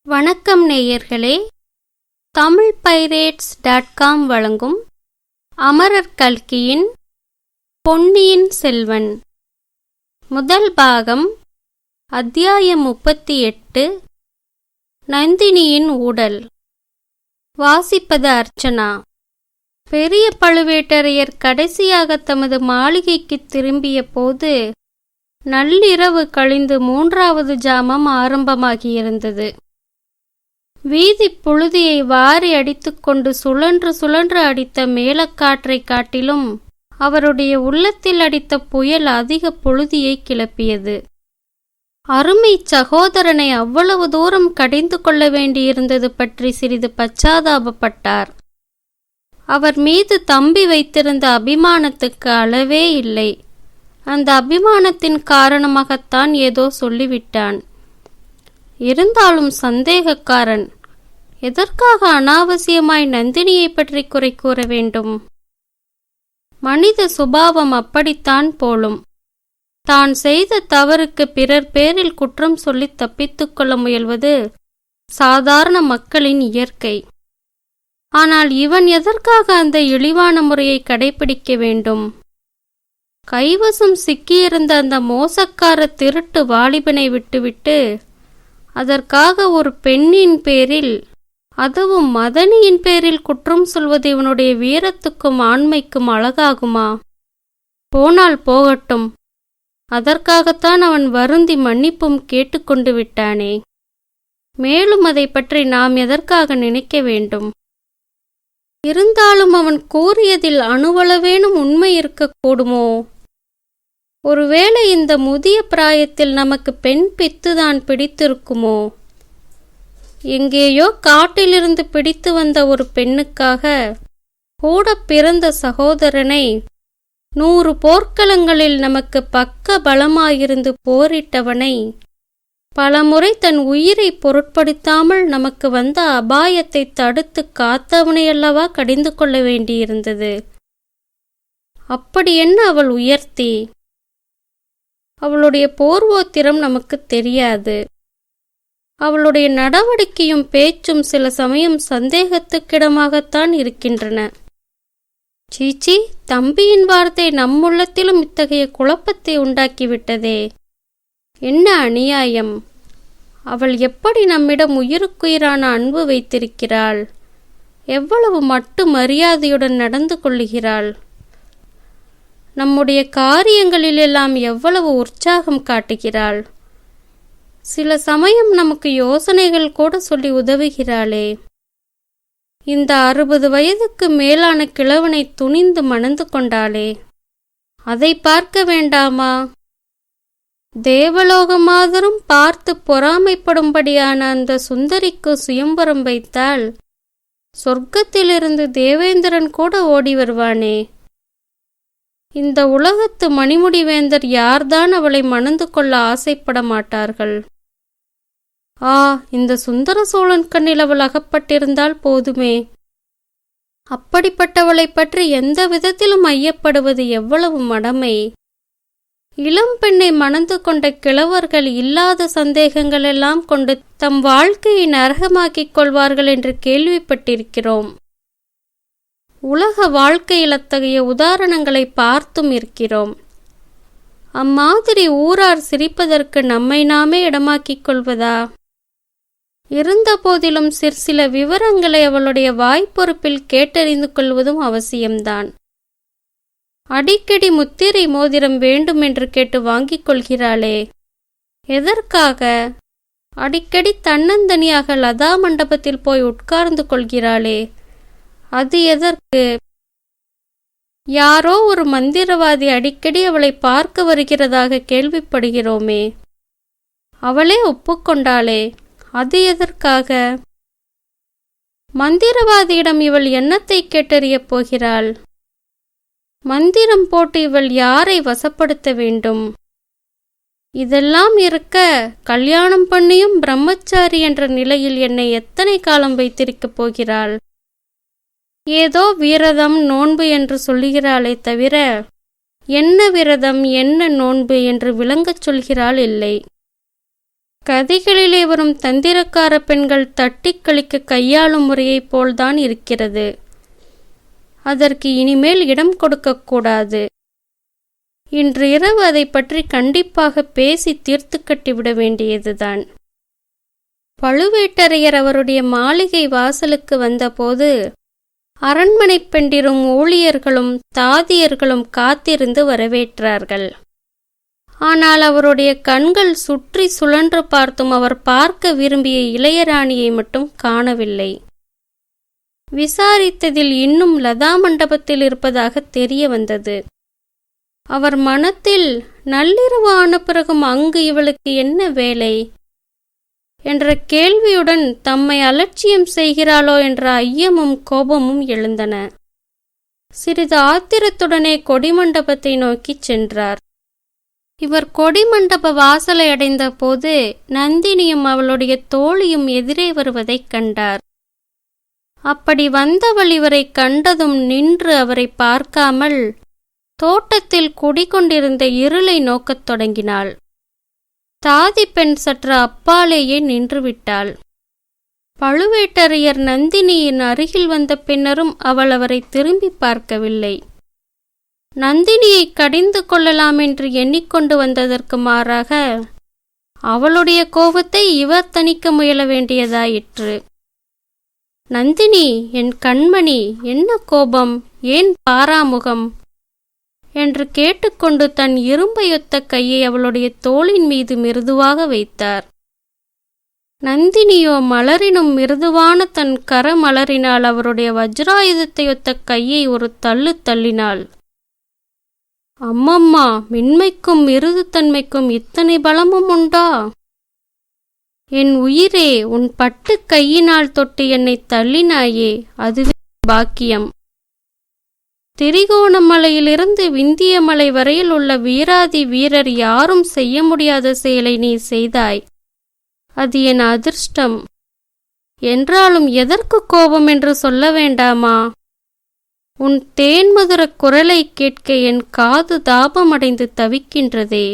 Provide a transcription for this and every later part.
வணக்கம் நேயர்களே, தமிழ்பைரேட்ஸ்.com வழங்கும் அமரர் கல்கியின் பொன்னியின் செல்வன் முதல் பாகம், அத்தியாயம் 38, நந்தினியின் ஊடல். வாசிப்பது அர்ச்சனா. பெரிய பழுவேட்டரையர் கடைசியாக தமது மாளிகைக்கு திரும்பிய போது நள்ளிரவு கழிந்து 3வது ஜாமம் ஆரம்பமாகியிருந்தது. வீதி புழுதியை வாரி அடித்துக்கொண்டு சுழன்று சுழன்று அடித்த மேலக்காற்றை காட்டிலும் அவருடைய உள்ளத்தில் அடித்த புயல் அதிக புழுதியை கிளப்பியது. அருமை சகோதரனை அவ்வளவு தூரம் கடிந்து கொள்ள வேண்டியிருந்தது பற்றி சிறிது பச்சாதாபப்பட்டார். அவர் மீது தம்பி வைத்திருந்த அபிமானத்துக்கு அளவே இல்லை. அந்த அபிமானத்தின் காரணமாகத்தான் ஏதோ சொல்லிவிட்டான். இருந்தாலும் சந்தேகக்காரன். எதற்காக அனாவசியமாய் நந்தினியை பற்றி குறை கூற வேண்டும்? மனித சுபாவம் அப்படித்தான் போலும். தான் செய்த தவறுக்கு பிறர் பேரில் குற்றம் சொல்லி தப்பித்துக் கொள்ள முயல்வது சாதாரண மக்களின் இயற்கை. ஆனால் இவன் எதற்காக அந்த இழிவான முறையை கடைபிடிக்க வேண்டும்? கைவசம் சிக்கியிருந்த அந்த மோசக்கார திருட்டு வாலிபனை விட்டுவிட்டு அதற்காக ஒரு பெண்ணின் பேரில், அதுவும் மதனியின் பேரில் குற்றம் சொல்வது இவனுடைய வீரத்துக்கும் ஆண்மைக்கும் அழகாகுமா? போனால் போகட்டும். அதற்காகத்தான் அவன் வருந்தி மன்னிப்பும் கேட்டுக்கொண்டு விட்டானே. மேலும் அதை பற்றி நாம் எதற்காக நினைக்க வேண்டும்? இருந்தாலும் அவன் கூறியதில் அணுவளவேனும் உண்மை இருக்கக்கூடுமோ? ஒருவேளை இந்த முதிய பிராயத்தில் நமக்கு பெண் பித்துதான் பிடித்திருக்குமோ? எங்கேயோ காட்டிலிருந்து பிடித்து வந்த ஒரு பெண்ணுக்காக கூட பிறந்த சகோதரனை 100 போர்க்களங்களில் நமக்கு பக்க பலமாயிருந்து போரிட்டவனை பலமுறை தன் உயிரை பொருட்படுத்தாமல் நமக்கு வந்த அபாயத்தை தடுத்து காத்தவனையல்லவா கடிந்து கொள்ள வேண்டியிருந்தது. அப்படி என்ன அவள் உயர்த்தி? அவளுடைய போர்வோத்திரம் நமக்கு தெரியாது. அவளுடைய நடவடிக்கையும் பேச்சும் சில சமயம் சந்தேகத்துக்கிடமாகத்தான் இருக்கின்றன. சீச்சி, தம்பியின் வார்த்தை நம்முள்ளத்திலும் இத்தகைய குழப்பத்தை உண்டாக்கிவிட்டதே. என்ன அநியாயம்! அவள் எப்படி நம்மிடம் உயிருக்குயிரான அன்பு வைத்திருக்கிறாள்! எவ்வளவு மட்டு மரியாதையுடன் நடந்து கொள்ளுகிறாள்! நம்முடைய காரியங்களிலெல்லாம் எவ்வளவு உற்சாகம் காட்டுகிறாள்! சில சமயம் நமக்கு யோசனைகள் கூட சொல்லி உதவுகிறாளே. இந்த 60 வயதுக்கு மேலான கிழவனை துணிந்து மணந்து கொண்டாளே, அதை பார்க்க வேண்டாமா? தேவலோகமாதரும் பார்த்து பொறாமைப்படும்படியான அந்த சுந்தரிக்கு சுயம்பரம் வைத்தால் சொர்க்கத்திலிருந்து தேவேந்திரன் கூட ஓடி வருவானே. இந்த உலகத்து மணிமுடிவேந்தர் யார்தான் அவளை மணந்து கொள்ள ஆசைப்பட மாட்டார்கள்? இந்த சுந்தர சோழன் கண்ணில் அவள் அகப்பட்டிருந்தால் போதுமே. அப்படிப்பட்டவளை பற்றி எந்த விதத்திலும் ஐயப்படுவது எவ்வளவு மடமை! இளம் பெண்ணை மணந்து கொண்ட கிழவர்கள் இல்லாத சந்தேகங்களெல்லாம் கொண்டு தம் வாழ்க்கையை நரகமாக்கிக் கொள்வார்கள் என்று கேள்விப்பட்டிருக்கிறோம். உலக வாழ்க்கையில் அத்தகைய உதாரணங்களை பார்த்தும் இருக்கிறோம். அம்மாதிரி ஊரார் சிரிப்பதற்கு நம்மை நாமே இடமாக்கிக் கொள்வதா? இருந்த போதிலும் சில விவரங்களை அவளுடைய வாய்ப்பொறுப்பில் கேட்டறிந்து கொள்வதும் அவசியம்தான். அடிக்கடி முத்திரை மோதிரம் வேண்டும் என்று கேட்டு வாங்கிக் கொள்கிறாளே, எதற்காக? அடிக்கடி தன்னந்தனியாக லதா மண்டபத்தில் போய் உட்கார்ந்து கொள்கிறாளே, அது எதற்கு? யாரோ ஒரு மந்திரவாதி அடிக்கடி அவளை பார்க்க வருகிறதாக கேள்விப்படுகிறோமே, அவளே ஒப்புக்கொண்டாளே, அது எதற்காக? மந்திரவாதியிடம் இவள் என்னத்தை கேட்டறியப் போகிறாள்? மந்திரம் போட்டு இவள் யாரை வசப்படுத்த வேண்டும்? இதெல்லாம் இருக்க கல்யாணம் பண்ணியும் பிரம்மச்சாரி என்ற நிலையில் என்னை எத்தனை காலம் வைத்திருக்கப் போகிறாள்? ஏதோ விரதம் நோன்பு என்று சொல்லுகிறாளே தவிர என்ன விரதம் என்ன நோன்பு என்று விளங்கச் சொல்கிறாள் இல்லை. கதைகளிலே வரும் தந்திரக்கார பெண்கள் தட்டிக் கழிக்க கையாளும் முறையைப் போல்தான் இருக்கிறது. அதற்கு இனிமேல் இடம் கொடுக்கக்கூடாது. இன்று இரவு அதை பற்றி கண்டிப்பாக பேசி தீர்த்து கட்டிவிட வேண்டியதுதான். பழுவேட்டரையர் அவருடைய மாளிகை வாசலுக்கு வந்தபோது அரண்மனை பெண்டிரும் ஊழியர்களும் தாதியர்களும் காத்திருந்து வரவேற்றார்கள். ஆனால் அவருடைய கண்கள் சுற்றி சுழன்று பார்த்தும் அவர் பார்க்க விரும்பிய இளையராணியை மட்டும் காணவில்லை. விசாரித்ததில் இன்னும் லதா மண்டபத்தில் இருப்பதாக தெரிய வந்தது. அவர் மனத்தில் நள்ளிரவு ஆன பிறகும் அங்கு இவளுக்கு என்ன வேலை என்ற கேள்வியுடன் தம்மை அலட்சியம் செய்கிறாளோ என்ற ஐயமும் கோபமும் எழுந்தன. சிறிது ஆத்திரத்துடனே கொடிமண்டபத்தை நோக்கிச் சென்றார். இவர் கொடிமண்டப வாசலை அடைந்த போது நந்தினியும் அவளுடைய தோழியும் எதிரே வருவதைக் கண்டார். அப்படி வந்தவள் இவரை கண்டதும் நின்று அவரை பார்க்காமல் தோட்டத்தில் குடிகொண்டிருந்த இருளை நோக்கத் தொடங்கினாள். தாதி பெண் சற்று அப்பாலேயே நின்றுவிட்டாள். பழுவேட்டரையர் நந்தினியின் அருகில் வந்த பின்னரும் அவள் அவரை திரும்பி பார்க்கவில்லை. நந்தினியை கடிந்து கொள்ளலாம் என்று எண்ணிக்கொண்டு வந்ததற்கு மாறாக அவளுடைய கோபத்தை இவர் தணிக்க முயல வேண்டியதாயிற்று. நந்தினி, என் கண்மணி, என்ன கோபம், ஏன் பாராமுகம் என்று கேட்டுக்கொண்டு தன் இரும்பையொத்த கையை அவளுடைய தோளின் மீது மிருதுவாக வைத்தார். நந்தினியோ மலரினும் மிருதுவான தன் கரமலரினால் அவருடைய வஜ்ராயுதத்தையொத்த கையை ஒரு தள்ளு தள்ளினாள். அம்மம்மா, மென்மைக்கும் மிருதுத்தன்மைக்கும் இத்தனை பலமும் உண்டா? என் உயிரே, உன் பட்டு கையினால் தொட்டு என்னை தள்ளினாயே, அதுவே பாக்கியம். திரிகோணமலையிலிருந்து விந்தியமலை வரையில் உள்ள வீராதி வீரர் யாரும் செய்ய முடியாத செயலை நீ செய்தாய். அது என் அதிர்ஷ்டம். என்றாலும் எதற்கு கோபம் என்று சொல்ல வேண்டாமா? உன் தேன்மதுர குரலை கேட்க என் காது தாபமடைந்து தவிக்கின்றதே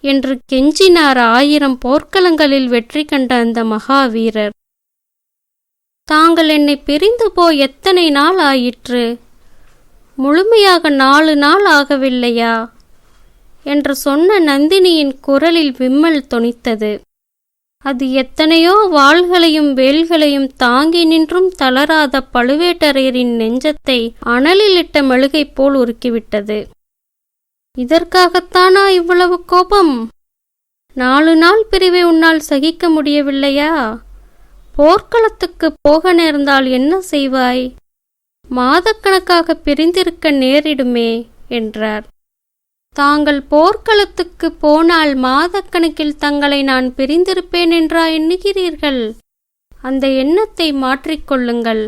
என்று கெஞ்சினார் 1000 போர்க்களங்களில் வெற்றி கண்ட அந்த மகாவீரர். தாங்கள் என்னை பிரிந்து போய் எத்தனை நாள் ஆயிற்று? முழுமையாக 4 நாள் ஆகவில்லையா என்று சொன்ன நந்தினியின் குரலில் விம்மல் தொனித்தது. அது எத்தனையோ வாள்களையும் வேல்களையும் தாங்கி நின்றும் தளராத பழுவேட்டரையரின் நெஞ்சத்தை அனலிலிட்ட மெழுகை போல் உருக்கிவிட்டது. இதற்காகத்தானா இவ்வளவு கோபம்? 4 நாள் பிரிவை உன்னால் சகிக்க முடியவில்லையா? போர்க்களத்துக்கு போக நேர்ந்தால் என்ன செய்வாய்? மாதக்கணக்காக பிரிந்திருக்க நேரிடுமே என்றார். தாங்கள் போர்க்களத்துக்கு போனால் மாதக்கணக்கில் தங்களை நான் பிரிந்திருப்பேன் என்றா எண்ணுகிறீர்கள்? அந்த எண்ணத்தை மாற்றிக்கொள்ளுங்கள்.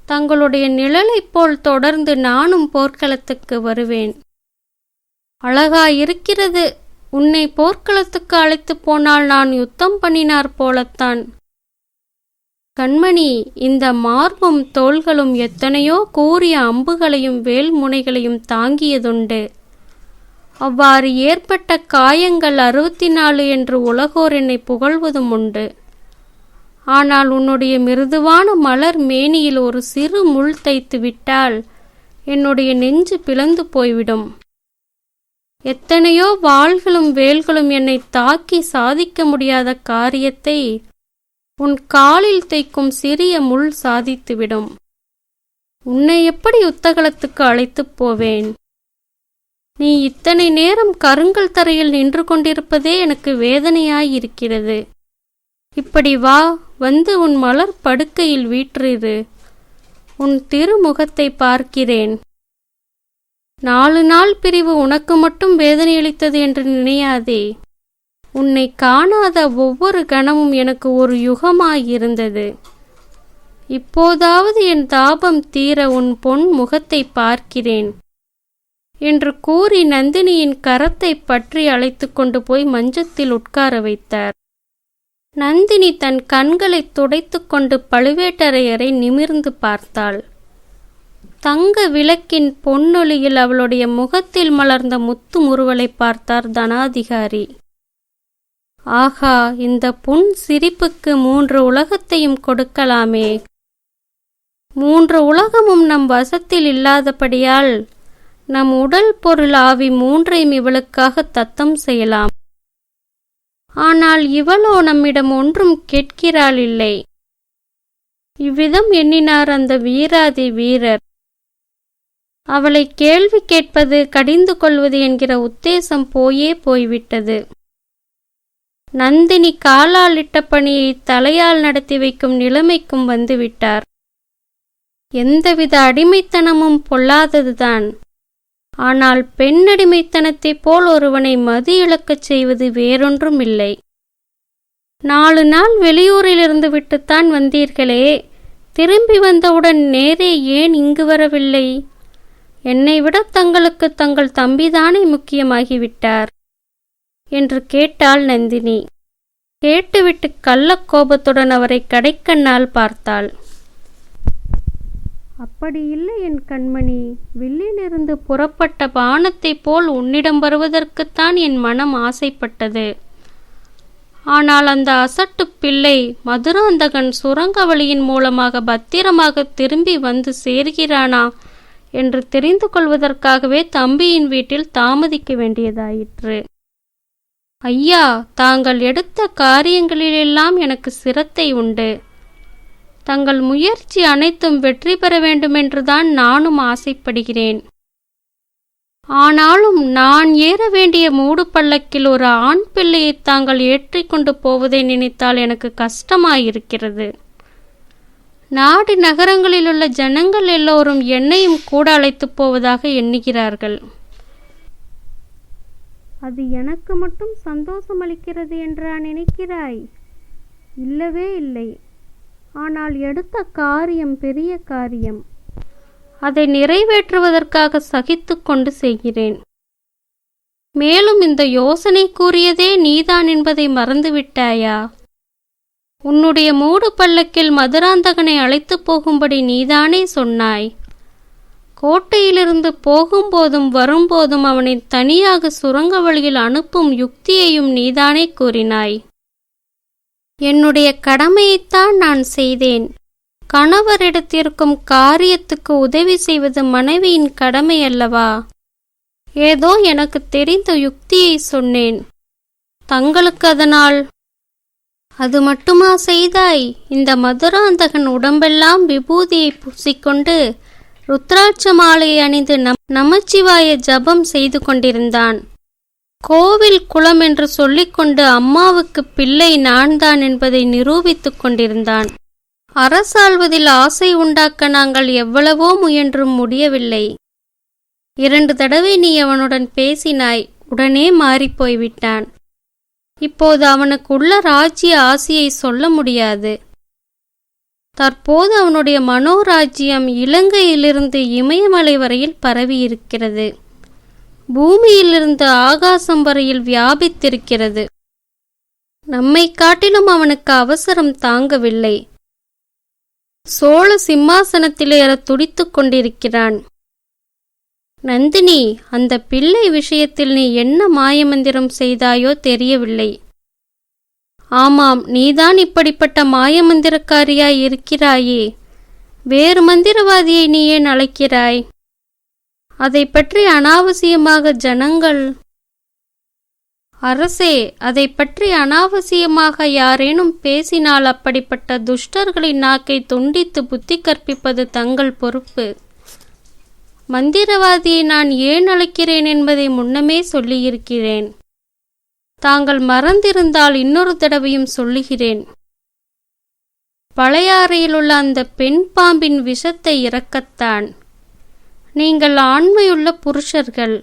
தங்களுடைய நிழலைப் போல் தொடர்ந்து நானும் போர்க்களத்துக்கு வருவேன். அழகாயிருக்கிறது. உன்னை போர்க்களத்துக்கு அழைத்து போனால் நான் யுத்தம் பண்ணினார் போலத்தான். கண்மணி, இந்த மார்பும் தோள்களும் எத்தனையோ கூரிய அம்புகளையும் வேல்முனைகளையும் தாங்கியதுண்டு. அவ்வாறு ஏற்பட்ட காயங்கள் 64 என்று உலகோர் என்னை புகழ்வதும் உண்டு. ஆனால் உன்னுடைய மிருதுவான மலர் மேனியில் ஒரு சிறு முள் தைத்து விட்டால் என்னுடைய நெஞ்சு பிளந்து போய்விடும். எத்தனையோ வாள்களும் வேல்களும் என்னை தாக்கி சாதிக்க முடியாத காரியத்தை உன் காலில் தைக்கும் சிறிய முள் சாதித்துவிடும். உன்னை எப்படி யுத்தகலத்துக்கு அழைத்துப் போவேன்? நீ இத்தனை நேரம் கருங்கல் தரையில் நின்று கொண்டிருப்பதே எனக்கு வேதனையாயிருக்கிறது. இப்படி வா, வந்து உன் மலர் படுக்கையில் வீற்றிரு. உன் திருமுகத்தை பார்க்கிறேன். 4 நாள் பிரிவு உனக்கு மட்டும் வேதனையளித்தது என்று நினையாதே. உன்னை காணாத ஒவ்வொரு கணமும் எனக்கு ஒரு யுகமாயிருந்தது. இப்போதாவது என் தாபம் தீர உன் பொன் முகத்தை பார்க்கிறேன் என்று கூறி நந்தினியின் கரத்தை பற்றி அழைத்து கொண்டு போய் மஞ்சத்தில் உட்கார வைத்தார். நந்தினி தன் கண்களை துடைத்து கொண்டு பழுவேட்டரையரை நிமிர்ந்து பார்த்தாள். தங்க விளக்கின் பொன்னொளியில் அவளுடைய முகத்தில் மலர்ந்த முத்து முறுவலை பார்த்தார் தனாதிகாரி. ஆகா, இந்த புன் சிரிப்புக்கு 3 உலகத்தையும் கொடுக்கலாமே. 3 உலகமும் நம் வசத்தில் இல்லாதபடியால் நம் உடல் பொருள் ஆவி 3ஐயும் இவளுக்காக தத்தம் செய்யலாம். ஆனால் இவளோ நம்மிடம் ஒன்றும் கேட்கிறாள் இல்லை. இவ்விதம் எண்ணினார் அந்த வீராதி வீரர். அவளை கேள்வி கேட்பது, கடிந்து கொள்வது என்கிற உத்தேசம் போய்விட்டது. நந்தினி காலால் இட்ட பணியை தலையால் நடத்தி வைக்கும் நிலைமைக்கும் வந்துவிட்டார். எந்தவித அடிமைத்தனமும் பொல்லாததுதான். ஆனால் பெண்ணடிமைத்தனத்தைப் போல் ஒருவனை மதி இழக்கச் செய்வது வேறொன்றும் இல்லை. 4 நாள் வெளியூரிலிருந்து விட்டுத்தான் வந்தீர்களே, திரும்பி வந்தவுடன் நேரே ஏன் இங்கு வரவில்லை? என்னை விட தங்களுக்கு தங்கள் தம்பிதானே முக்கியமாகிவிட்டார் என்று கேட்டாள் நந்தினி. கேட்டுவிட்டு கள்ளக்கோபத்துடன் அவரை கடைக்கண்ணால் பார்த்தாள். அப்படி இல்லை என் கண்மணி, வில்லிலிருந்து புறப்பட்ட பானத்தைப் போல் உன்னிடம் வருவதற்குத்தான் என் மனம் ஆசைப்பட்டது. ஆனால் அந்த அசட்டு பிள்ளை மதுராந்தகன் சுரங்க வழியின் மூலமாக பத்திரமாக திரும்பி வந்து சேர்கிறானா என்று தெரிந்து கொள்வதற்காகவே தம்பியின் வீட்டில் தாமதிக்க வேண்டியதாயிற்று. ஐயா, தாங்கள் எடுத்த காரியங்களிலெல்லாம் எனக்கு சிரத்தை உண்டு. தங்கள் முயற்சி அனைத்தும் வெற்றி பெற வேண்டுமென்றுதான் நானும் ஆசைப்படுகிறேன். ஆனாலும் நான் ஏற வேண்டிய மூடு பல்லக்கில் ஒரு ஆண் பிள்ளையை தாங்கள் ஏற்றிக்கொண்டு போவதை நினைத்தால் எனக்கு கஷ்டமாயிருக்கிறது. நாடு நகரங்களிலுள்ள ஜனங்கள் எல்லோரும் என்னையும் கூட அழைத்து போவதாக எண்ணுகிறார்கள். அது எனக்கு மட்டும் சந்தோஷம் அளிக்கிறது என்றா நினைக்கிறாய்? இல்லவே இல்லை. ஆனால் எடுத்த காரியம் பெரிய காரியம். அதை நிறைவேற்றுவதற்காக சகித்து கொண்டு செய்கிறேன். மேலும் இந்த யோசனை கூறியதே நீதான் என்பதை மறந்துவிட்டாயா? உன்னுடைய மூடு பல்லக்கில் மதுராந்தகனை அழைத்து போகும்படி நீதானே சொன்னாய். கோட்டையிலிருந்து போகும்போதும் வரும்போதும் அவனை தனியாக சுரங்க வழியில் அனுப்பும் யுக்தியையும் நீதானே கூறினாய். என்னுடைய கடமையைத்தான் நான் செய்தேன். கணவரிடத்திற்கும் காரியத்துக்கு உதவி செய்வது மனைவியின் கடமை அல்லவா? ஏதோ எனக்கு தெரிந்த யுக்தியை சொன்னேன். தங்களுக்கு அதனால் அது மட்டுமா செய்தாய்? இந்த மதுராந்தகன் உடம்பெல்லாம் விபூதியை பூசிக்கொண்டு ருத்ராட்ச மாலையை அணிந்து நமச்சிவாய ஜபம் செய்து கொண்டிருந்தான். கோவில் குளம் என்று சொல்லிக்கொண்டு அம்மாவுக்கு பிள்ளை நான்தான் என்பதை நிரூபித்துக் கொண்டிருந்தான். அரசாள்வதில் ஆசை உண்டாக்க நாங்கள் எவ்வளவோ முயன்றும் முடியவில்லை. 2 தடவை நீ அவனுடன் பேசினாய். உடனே மாறிப்போய்விட்டான். இப்போது அவனுக்கு உள்ள ராஜ்ய ஆசையை சொல்ல முடியாது. தற்போது அவனுடைய மனோராஜ்யம் இலங்கையிலிருந்து இமயமலை வரையில் பரவியிருக்கிறது. பூமியிலிருந்து ஆகாசம் வரையில் வியாபித்திருக்கிறது. நம்மை காட்டிலும் அவனுக்கு அவசரம் தாங்கவில்லை. சோழ சிம்மாசனத்தில் ஏற துடித்துக் கொண்டிருக்கிறான். நந்தினி, அந்த பிள்ளை விஷயத்தில் நீ என்ன மாயமந்திரம் செய்தாயோ தெரியவில்லை. ஆமாம், நீதான் இப்படிப்பட்ட மாயமந்திரக்காரியாய் இருக்கிறாயே. வேறு மந்திரவாதியை நீ ஏன் அழைக்கிறாய்? அதை பற்றி அனாவசியமாக ஜனங்கள்... அரசே, அதை பற்றி அனாவசியமாக யாரேனும் பேசினால் அப்படிப்பட்ட துஷ்டர்களின் நாக்கை துண்டித்து புத்தி கற்பிப்பது தங்கள் பொறுப்பு. மந்திரவாதியை நான் ஏன் அழைக்கிறேன் என்பதை முன்னமே சொல்லியிருக்கிறேன். தாங்கள் மறந்திருந்தால் இன்னொரு தடவையும் சொல்லுகிறேன். பழையாறையில் உள்ள அந்த பெண் பாம்பின் விஷத்தை இறக்கத்தான். நீங்கள் ஆண்மையுள்ள புருஷர்கள்.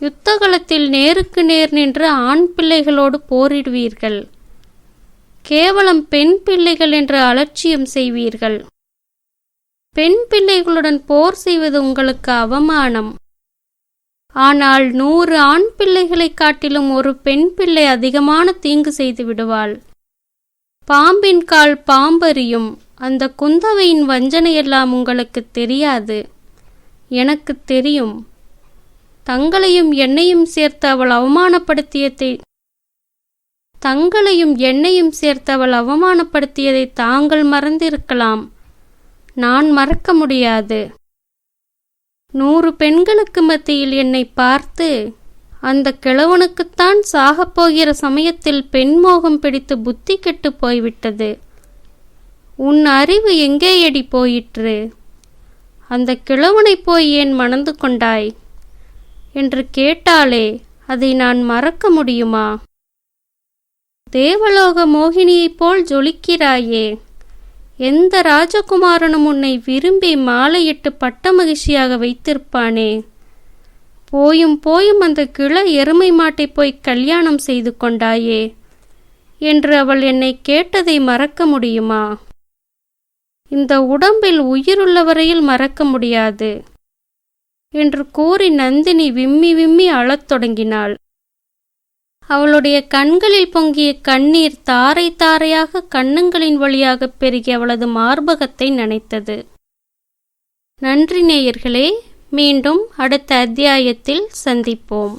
யுத்தகலத்தில் நேருக்கு நேர் நின்று ஆண் பிள்ளைகளோடு போரிடுவீர்கள். கேவலம் பெண் பிள்ளைகள் என்று அலட்சியம் செய்வீர்கள். பெண் பிள்ளைகளுடன் போர் செய்வது உங்களுக்கு அவமானம். ஆனால் 100 ஆண் பிள்ளைகளை காட்டிலும் ஒரு பெண் பிள்ளை அதிகமான தீங்கு செய்து விடுவாள். பாம்பின் கால் பாம்பறியும். அந்த குந்தவையின் வஞ்சனையெல்லாம் உங்களுக்கு தெரியாது. எனக்கு தெரியும். தங்களையும் என்னையும் சேர்த்து அவள் அவமானப்படுத்தியதை தங்களையும் என்னையும் சேர்த்து அவள் அவமானப்படுத்தியதை தாங்கள் மறந்திருக்கலாம். நான் மறக்க முடியாது. 100 பெண்களுக்கு மத்தியில் என்னை பார்த்து, அந்த கிழவனுக்குத்தான் சாகப்போகிற சமயத்தில் பெண்மோகம் பிடித்து புத்தி கெட்டு போய்விட்டது. உன் அறிவு எங்கேயடி போயிற்று? அந்த கிழவனை போய் ஏன் மணந்து கொண்டாய் என்று கேட்டாலே அதை நான் மறக்க முடியுமா? தேவலோக மோகினியைப் போல் ஜொலிக்கிறாயே, எந்த ராஜகுமாரனும் உன்னை விரும்பி மாலையிட்டு பட்ட மகிழ்ச்சியாக வைத்திருப்பானே. போயும் போயும் அந்த கிழ எருமை மாட்டை போய் கல்யாணம் செய்து கொண்டாயே என்று அவள் என்னை கேட்டதை மறக்க முடியுமா? இந்த உடம்பில் உயிருள்ள வரையில் மறக்க முடியாது என்று கூறி நந்தினி விம்மி விம்மி அழத் தொடங்கினாள். அவளுடைய கண்களில் பொங்கிய கண்ணீர் தாரை தாரையாக கன்னங்களின் வழியாக பெருகி அவளது மார்பகத்தை நனைத்தது. நன்றி நேயர்களே, மீண்டும் அடுத்த அத்தியாயத்தில் சந்திப்போம்.